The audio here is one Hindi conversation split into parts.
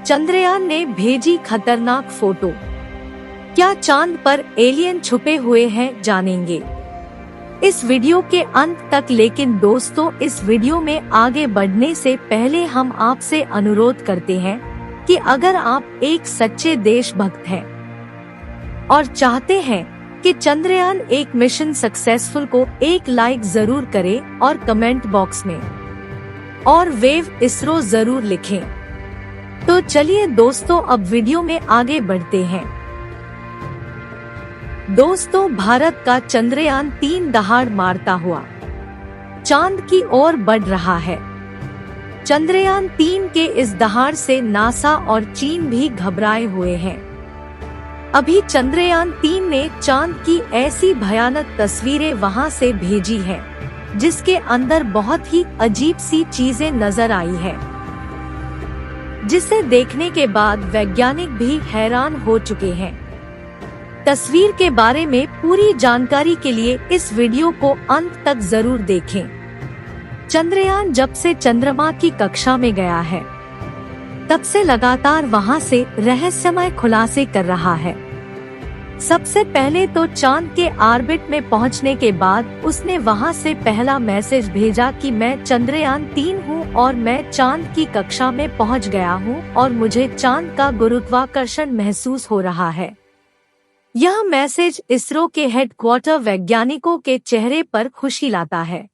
चंद्रयान ने भेजी खतरनाक फोटो। क्या चांद पर एलियन छुपे हुए हैं, जानेंगे इस वीडियो के अंत तक। लेकिन दोस्तों, इस वीडियो में आगे बढ़ने से पहले हम आपसे अनुरोध करते हैं कि अगर आप एक सच्चे देशभक्त हैं और चाहते हैं कि चंद्रयान एक मिशन सक्सेसफुल को एक लाइक जरूर करें और कमेंट बॉक्स में और वेव इसरो जरूर लिखें। तो चलिए दोस्तों, अब वीडियो में आगे बढ़ते हैं। दोस्तों, भारत का चंद्रयान 3 दहाड़ मारता हुआ चांद की ओर बढ़ रहा है। चंद्रयान 3 के इस दहाड़ से नासा और चीन भी घबराए हुए हैं। अभी चंद्रयान 3 ने चांद की ऐसी भयानक तस्वीरें वहां से भेजी हैं, जिसके अंदर बहुत ही अजीब सी चीजें नजर आई है, जिसे देखने के बाद वैज्ञानिक भी हैरान हो चुके हैं। तस्वीर के बारे में पूरी जानकारी के लिए इस वीडियो को अंत तक जरूर देखें। चंद्रयान जब से चंद्रमा की कक्षा में गया है, तब से लगातार वहां से रहस्यमय खुलासे कर रहा है। सबसे पहले तो चांद के ऑर्बिट में पहुंचने के बाद उसने वहां से पहला मैसेज भेजा कि मैं चंद्रयान 3 हूं और मैं चांद की कक्षा में पहुंच गया हूं और मुझे चांद का गुरुत्वाकर्षण महसूस हो रहा है। यह मैसेज इसरो के हेडक्वार्टर वैज्ञानिकों के चेहरे पर खुशी लाता है।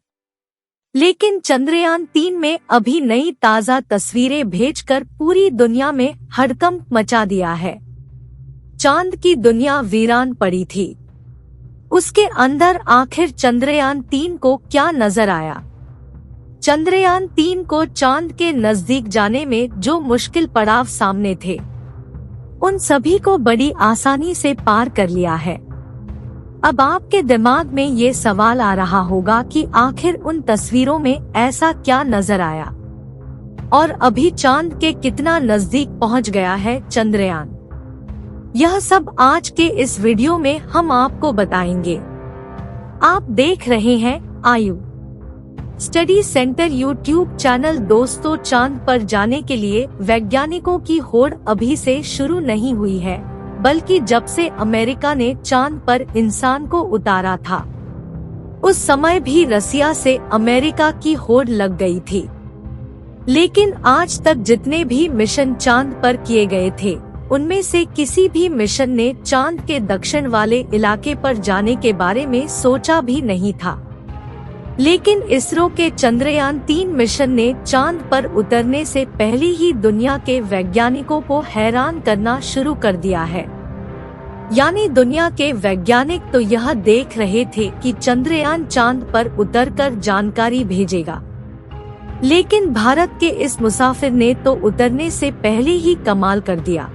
लेकिन चंद्रयान 3 में अभी नई ताज़ा तस्वीरें भेजकर पूरी दुनिया में हड़कंप मचा दिया है। चांद की दुनिया वीरान पड़ी थी। उसके अंदर आखिर चंद्रयान 3 को क्या नजर आया? चंद्रयान 3 को चांद के नजदीक जाने में जो मुश्किल पड़ाव सामने थे, उन सभी को बड़ी आसानी से पार कर लिया है। अब आपके दिमाग में ये सवाल आ रहा होगा कि आखिर उन तस्वीरों में ऐसा क्या नजर आया और अभी चांद के कितना नजदीक पहुंच गया है चंद्रयान। यह सब आज के इस वीडियो में हम आपको बताएंगे। आप देख रहे हैं आयु स्टडी सेंटर यूट्यूब चैनल। दोस्तों, चांद पर जाने के लिए वैज्ञानिकों की होड़ अभी से शुरू नहीं हुई है, बल्कि जब से अमेरिका ने चांद पर इंसान को उतारा था, उस समय भी रसिया से अमेरिका की होड़ लग गई थी। लेकिन आज तक जितने भी मिशन चांद पर किए गए थे, उनमें से किसी भी मिशन ने चांद के दक्षिण वाले इलाके पर जाने के बारे में सोचा भी नहीं था। लेकिन इसरो के चंद्रयान 3 मिशन ने चांद पर उतरने से पहले ही दुनिया के वैज्ञानिकों को हैरान करना शुरू कर दिया है। यानी दुनिया के वैज्ञानिक तो यह देख रहे थे कि चंद्रयान चांद पर उतरकर जानकारी भेजेगा, लेकिन भारत के इस मुसाफिर ने तो उतरने से पहले ही कमाल कर दिया।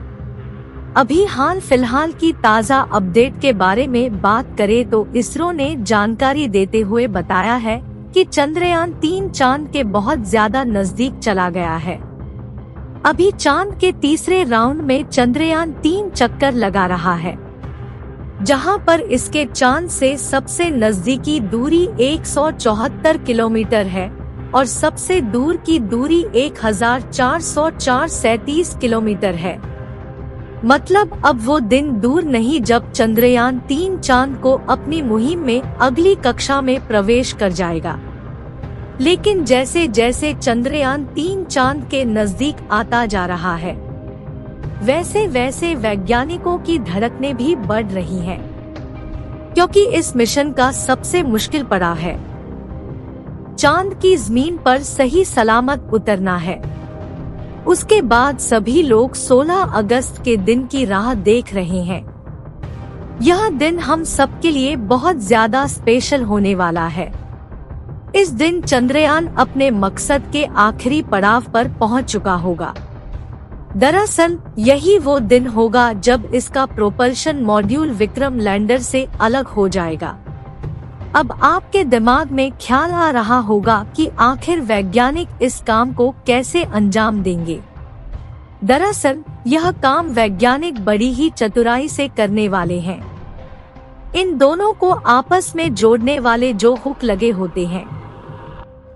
अभी हाल फिलहाल की ताज़ा अपडेट के बारे में बात करें तो इसरो ने जानकारी देते हुए बताया है कि चंद्रयान 3 चांद के बहुत ज्यादा नजदीक चला गया है। अभी चांद के तीसरे राउंड में चंद्रयान 3 चक्कर लगा रहा है, जहां पर इसके चांद से सबसे नजदीकी दूरी 174 किलोमीटर है और सबसे दूर की दूरी 1437 किलोमीटर है। मतलब अब वो दिन दूर नहीं जब चंद्रयान 3 चांद को अपनी मुहिम में अगली कक्षा में प्रवेश कर जाएगा। लेकिन जैसे जैसे चंद्रयान 3 चांद के नजदीक आता जा रहा है, वैसे वैसे वैज्ञानिकों की धड़कनें भी बढ़ रही हैं, क्योंकि इस मिशन का सबसे मुश्किल पड़ाव है चांद की जमीन पर सही सलामत उतरना है। उसके बाद सभी लोग 16 अगस्त के दिन की राह देख रहे हैं। यह दिन हम सबके लिए बहुत ज्यादा स्पेशल होने वाला है। इस दिन चंद्रयान अपने मकसद के आखिरी पड़ाव पर पहुंच चुका होगा। दरअसल यही वो दिन होगा जब इसका प्रोपल्शन मॉड्यूल विक्रम लैंडर से अलग हो जाएगा। अब आपके दिमाग में ख्याल आ रहा होगा कि आखिर वैज्ञानिक इस काम को कैसे अंजाम देंगे। दरअसल यह काम वैज्ञानिक बड़ी ही चतुराई से करने वाले हैं। इन दोनों को आपस में जोड़ने वाले जो हुक लगे होते हैं,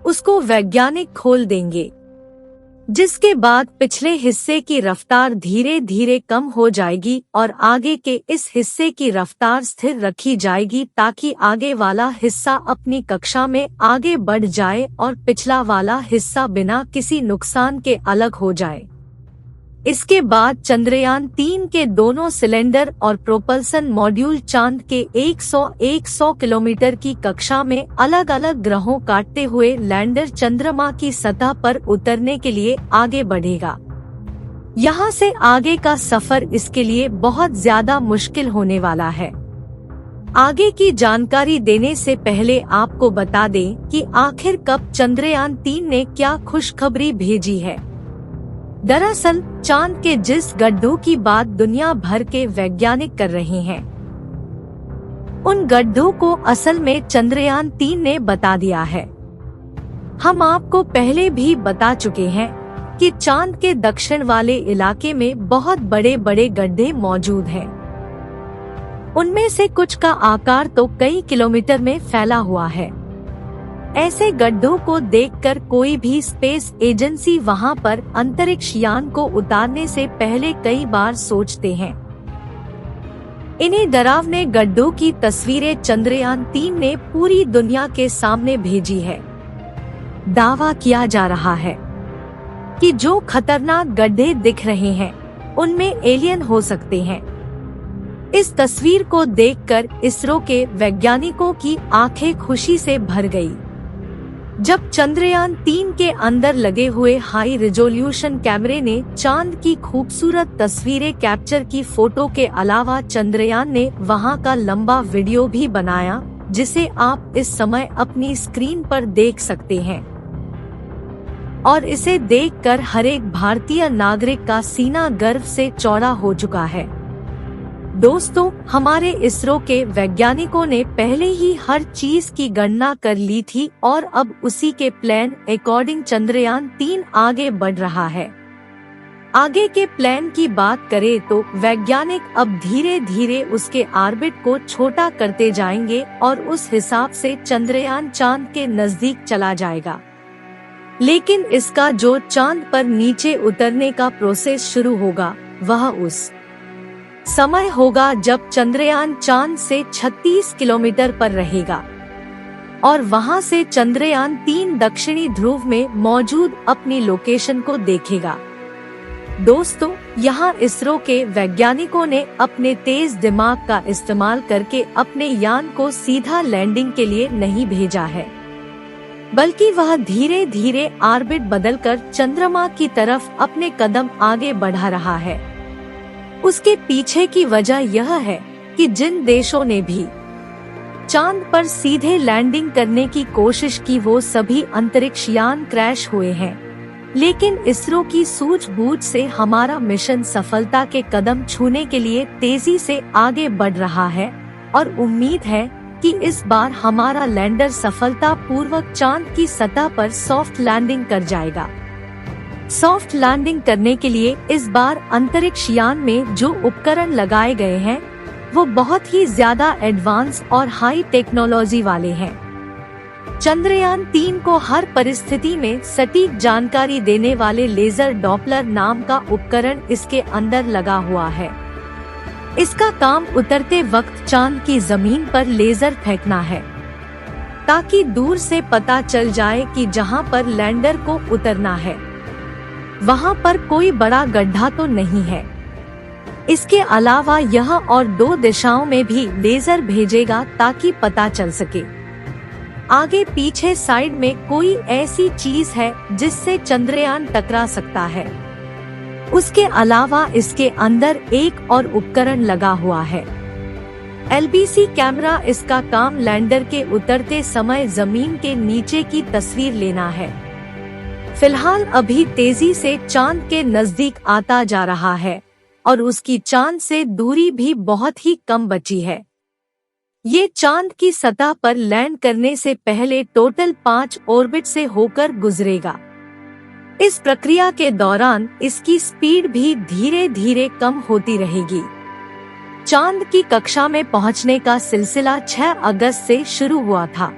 उसको वैज्ञानिक खोल देंगे। जिसके बाद पिछले हिस्से की रफ्तार धीरे धीरे कम हो जाएगी और आगे के इस हिस्से की रफ्तार स्थिर रखी जाएगी ताकि आगे वाला हिस्सा अपनी कक्षा में आगे बढ़ जाए और पिछला वाला हिस्सा बिना किसी नुकसान के अलग हो जाए। इसके बाद चंद्रयान 3 के दोनों सिलेंडर और प्रोपल्सन मॉड्यूल चांद के 100 किलोमीटर की कक्षा में अलग अलग ग्रहों काटते हुए लैंडर चंद्रमा की सतह पर उतरने के लिए आगे बढ़ेगा। यहाँ से आगे का सफर इसके लिए बहुत ज्यादा मुश्किल होने वाला है। आगे की जानकारी देने से पहले आपको बता दें कि आखिर कब चंद्रयान 3 ने क्या खुशखबरी भेजी है। दरअसल चांद के जिस गड्ढों की बात दुनिया भर के वैज्ञानिक कर रहे हैं, उन गड्ढों को असल में चंद्रयान 3 ने बता दिया है। हम आपको पहले भी बता चुके हैं कि चांद के दक्षिण वाले इलाके में बहुत बड़े बड़े गड्ढे मौजूद हैं। उनमें से कुछ का आकार तो कई किलोमीटर में फैला हुआ है। ऐसे गड्ढों को देखकर कोई भी स्पेस एजेंसी वहां पर अंतरिक्ष यान को उतारने से पहले कई बार सोचते हैं। इन्हीं डरावने गड्ढों की तस्वीरें चंद्रयान 3 ने पूरी दुनिया के सामने भेजी है। दावा किया जा रहा है कि जो खतरनाक गड्ढे दिख रहे हैं उनमें एलियन हो सकते हैं। इस तस्वीर को देखकर इसरो के वैज्ञानिकों की आंखें खुशी से भर गई। जब चंद्रयान 3 के अंदर लगे हुए हाई रिजोल्यूशन कैमरे ने चांद की खूबसूरत तस्वीरें कैप्चर की, फोटो के अलावा चंद्रयान ने वहां का लंबा वीडियो भी बनाया, जिसे आप इस समय अपनी स्क्रीन पर देख सकते हैं। और इसे देखकर हर एक भारतीय नागरिक का सीना गर्व से चौड़ा हो चुका है। दोस्तों, हमारे इसरो के वैज्ञानिकों ने पहले ही हर चीज की गणना कर ली थी और अब उसी के प्लान अकॉर्डिंग चंद्रयान 3 आगे बढ़ रहा है। आगे के प्लान की बात करें तो वैज्ञानिक अब धीरे धीरे उसके ऑर्बिट को छोटा करते जाएंगे और उस हिसाब से चंद्रयान चांद के नजदीक चला जाएगा। लेकिन इसका जो चांद पर नीचे उतरने का प्रोसेस शुरू होगा वह उस समय होगा जब चंद्रयान चांद से 36 किलोमीटर पर रहेगा और वहां से चंद्रयान 3 दक्षिणी ध्रुव में मौजूद अपनी लोकेशन को देखेगा। दोस्तों, यहाँ इसरो के वैज्ञानिकों ने अपने तेज दिमाग का इस्तेमाल करके अपने यान को सीधा लैंडिंग के लिए नहीं भेजा है, बल्कि वह धीरे धीरे ऑर्बिट बदलकर चंद्रमा की तरफ अपने कदम आगे बढ़ा रहा है। उसके पीछे की वजह यह है कि जिन देशों ने भी चांद पर सीधे लैंडिंग करने की कोशिश की वो सभी अंतरिक्ष यान क्रैश हुए हैं। लेकिन इसरो की सूझबूझ से हमारा मिशन सफलता के कदम छूने के लिए तेजी से आगे बढ़ रहा है और उम्मीद है कि इस बार हमारा लैंडर सफलता पूर्वक चांद की सतह पर सॉफ्ट लैंडिंग कर जाएगा। सॉफ्ट लैंडिंग करने के लिए इस बार अंतरिक्ष यान में जो उपकरण लगाए गए हैं वो बहुत ही ज्यादा एडवांस और हाई टेक्नोलॉजी वाले हैं। चंद्रयान 3 को हर परिस्थिति में सटीक जानकारी देने वाले लेजर डॉपलर नाम का उपकरण इसके अंदर लगा हुआ है। इसका काम उतरते वक्त चांद की जमीन पर लेजर फेंकना है ताकि दूर से पता चल जाए कि जहां पर लैंडर को उतरना है वहां पर कोई बड़ा गड्ढा तो नहीं है। इसके अलावा यह और 2 दिशाओं में भी लेजर भेजेगा ताकि पता चल सके आगे पीछे साइड में कोई ऐसी चीज है जिससे चंद्रयान टकरा सकता है। उसके अलावा इसके अंदर एक और उपकरण लगा हुआ है, LBC कैमरा। इसका काम लैंडर के उतरते समय जमीन के नीचे की तस्वीर लेना है। फिलहाल अभी तेजी से चांद के नजदीक आता जा रहा है और उसकी चांद से दूरी भी बहुत ही कम बची है। ये चांद की सतह पर लैंड करने से पहले टोटल 5 ऑर्बिट से होकर गुजरेगा। इस प्रक्रिया के दौरान इसकी स्पीड भी धीरे धीरे कम होती रहेगी। चांद की कक्षा में पहुंचने का सिलसिला 6 अगस्त से शुरू हुआ था।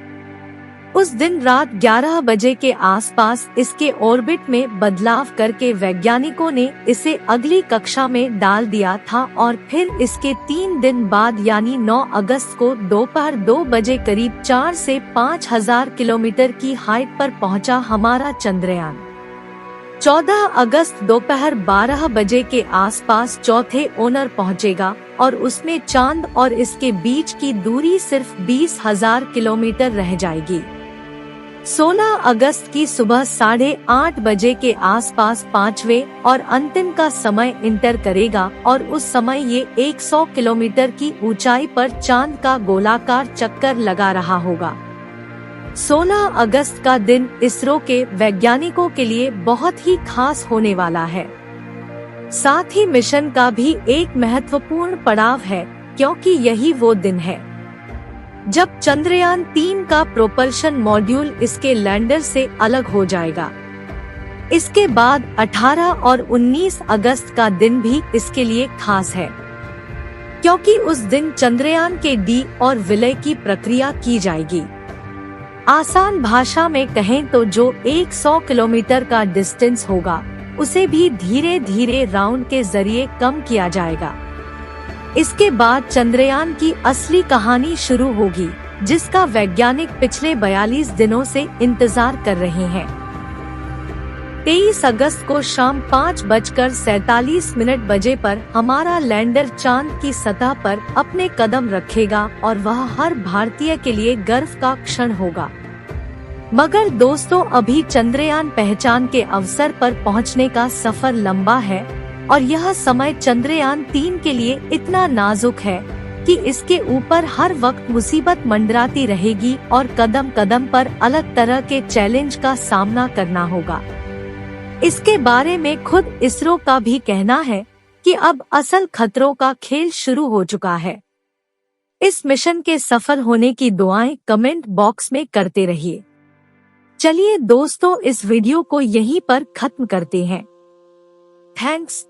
उस दिन रात 11 बजे के आसपास इसके ऑर्बिट में बदलाव करके वैज्ञानिकों ने इसे अगली कक्षा में डाल दिया था और फिर इसके 3 दिन बाद यानी 9 अगस्त को दोपहर 2 बजे करीब 4 से 5,000 किलोमीटर की हाइट पर पहुंचा हमारा चंद्रयान। 14 अगस्त दोपहर 12 बजे के आसपास चौथे ओनर पहुंचेगा और उसमें चांद और इसके बीच की दूरी सिर्फ 20,000 किलोमीटर रह जाएगी। 16 अगस्त की सुबह 8:30 बजे के आसपास 5वें और अंतिम का समय इंटर करेगा और उस समय ये 100 किलोमीटर की ऊंचाई पर चांद का गोलाकार चक्कर लगा रहा होगा। 16 अगस्त का दिन इसरो के वैज्ञानिकों के लिए बहुत ही खास होने वाला है। साथ ही मिशन का भी एक महत्वपूर्ण पड़ाव है, क्योंकि यही वो दिन है जब चंद्रयान 3 का प्रोपल्शन मॉड्यूल इसके लैंडर से अलग हो जाएगा। इसके बाद 18 और 19 अगस्त का दिन भी इसके लिए खास है, क्योंकि उस दिन चंद्रयान के डी और विलय की प्रक्रिया की जाएगी। आसान भाषा में कहें तो जो 100 किलोमीटर का डिस्टेंस होगा उसे भी धीरे धीरे राउंड के जरिए कम किया जाएगा। इसके बाद चंद्रयान की असली कहानी शुरू होगी, जिसका वैज्ञानिक पिछले 42 दिनों से इंतजार कर रहे हैं। 23 अगस्त को शाम 5:47 बजे पर हमारा लैंडर चांद की सतह पर अपने कदम रखेगा और वह हर भारतीय के लिए गर्व का क्षण होगा। मगर दोस्तों, अभी चंद्रयान पहचान के अवसर पर पहुंचने का सफर लंबा है और यह समय चंद्रयान 3 के लिए इतना नाजुक है कि इसके ऊपर हर वक्त मुसीबत मंडराती रहेगी और कदम कदम पर अलग तरह के चैलेंज का सामना करना होगा। इसके बारे में खुद इसरो का भी कहना है कि अब असल खतरों का खेल शुरू हो चुका है। इस मिशन के सफल होने की दुआएं कमेंट बॉक्स में करते रहिए। चलिए दोस्तों, इस वीडियो को यहीं पर खत्म करते हैं। थैंक्स।